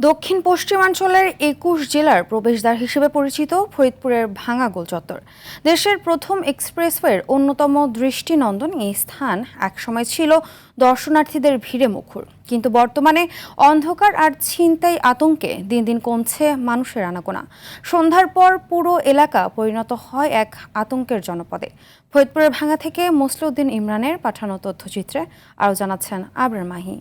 দক্ষিণ পশ্চিমাঞ্চলের ২১ জেলার প্রবেশদ্বার হিসেবে পরিচিত ফরিদপুরের ভাঙা গোল চত্বর। দেশের প্রথম এক্সপ্রেসওয়ের অন্যতম দৃষ্টিনন্দন এই স্থান একসময় ছিল দর্শনার্থীদের ভিড়ে মুখর, কিন্তু বর্তমানে অন্ধকার আর ছিনতাই আতঙ্কে দিন দিন কমছে মানুষের আনাগোনা। সন্ধ্যার পর পুরো এলাকা পরিণত হয় এক আতঙ্কের জনপদে। ফরিদপুরের ভাঙা থেকে মসলিউদ্দিন ইমরানের পাঠানো তথ্যচিত্রে আরও জানাচ্ছেন Abrar Mahi.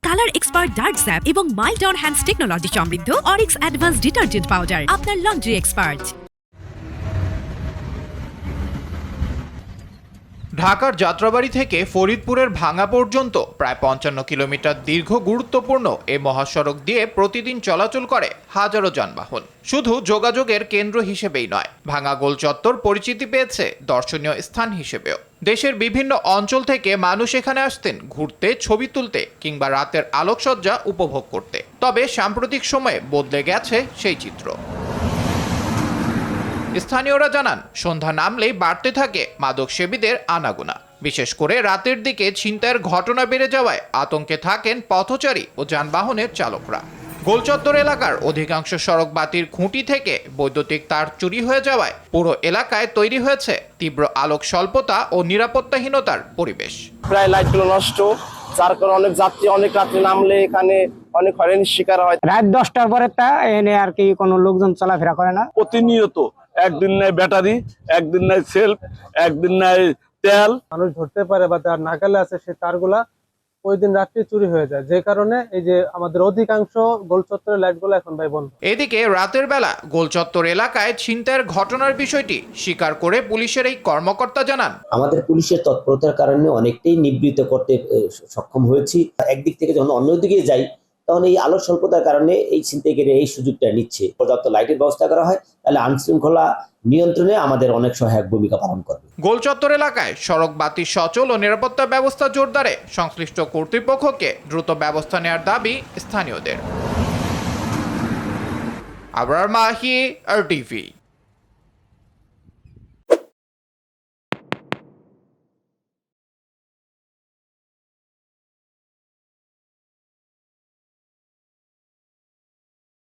Colour expert dark sap এবং মাইল্ড অন হ্যান্ডস টেকনোলজি সমৃদ্ধ অরিক্স অ্যাডভান্স ডিটারজেন্ট পাউডার আপনার লন্ড্রি এক্সপার্ট। ঢাকার যাত্রাবাড়ি থেকে ফরিদপুরের ভাঙা পর্যন্ত প্রায় ৫৫ কিলোমিটার দীর্ঘ গুরুত্বপূর্ণ এই মহাসড়ক দিয়ে প্রতিদিন চলাচল করে হাজারো যানবাহন। শুধু যোগাযোগের কেন্দ্র হিসেবেই নয়, ভাঙা গোল চত্বর পরিচিতি পেয়েছে দর্শনীয় স্থান হিসেবেও। দেশের বিভিন্ন অঞ্চল থেকে মানুষ এখানে আসতেন ঘুরতে, ছবি তুলতে কিংবা রাতের আলোকসজ্জা উপভোগ করতে। তবে সাম্প্রতিক সময়ে বদলে গেছে সেই চিত্র। স্থানীয়রা জানান, সন্ধ্যা নামলেই বাড়তে থাকে মাদকসেবীদের আনাগোনা। বিশেষ করে রাতের দিকে ছিনতাইয়ের ঘটনা বেড়ে যাওয়ায় আতঙ্কে থাকেন পথচারী ও যানবাহনের চালকরা। গোলচত্বর এলাকার অধিকাংশ সড়ক বাতির খুঁটি থেকে বৈদ্যুতিক তার চুরি হয়ে যাওয়ায় পুরো এলাকায় তৈরি হয়েছে তীব্র আলোক স্বল্পতা ও নিরাপত্তাহীনতার পরিবেশ। প্রায় লাইটগুলো নষ্ট, যার কারণে অনেক যাত্রী অনেক রাত্রে নামলে এখানে অনেক হয়রানির শিকার হয়। রাত 10টার পরে তা এনে আর কি কোনো লোকজন চলাফেরা করে না। প্রতিনিয়ত একদিন নাই ব্যাটারি, একদিন নাই সেলফ, একদিন নাই তেল। মানুষ ধরতে পারে বা যার নাগালে আছে সে তারগুলা ওই দিন রাত্রে চুরি হয়ে যায়, যে কারণে এই যে আমাদের অধিকাংশ গোল চত্বরের লাইটগুলো এখন ভাই বন্ধ। এদিকে রাতের বেলা গোলচত্বর এলাকায় ছিনতাইয়ের ঘটনার বিষয়টি স্বীকার করে পুলিশের এই কর্মকর্তা জানান, আমাদের পুলিশের তৎপরতার কারণে অনেকটাই নিবৃত্ত করতে সক্ষম হয়েছি। একদিক থেকে যখন অন্যদিকে যাই তখন এই আলোক স্বল্পতার কারণে এই ছিনতাইকারীরা এই সুযোগটা নিচ্ছে। পর্যাপ্ত লাইটের ব্যবস্থা করা হয়, তাহলে আইনশৃঙ্খলা নিয়ন্ত্রণে আমাদের অনেক সহায়ক ভূমিকা পালন করবে। গোলচত্বর এলাকায় সড়ক বাতি সচল ও নিরাপত্তা ব্যবস্থা জোরদারে সংশ্লিষ্ট কর্তৃপক্ষকে দ্রুত ব্যবস্থা নেওয়ার দাবি স্থানীয়দের। আবরার মাহি, RTV।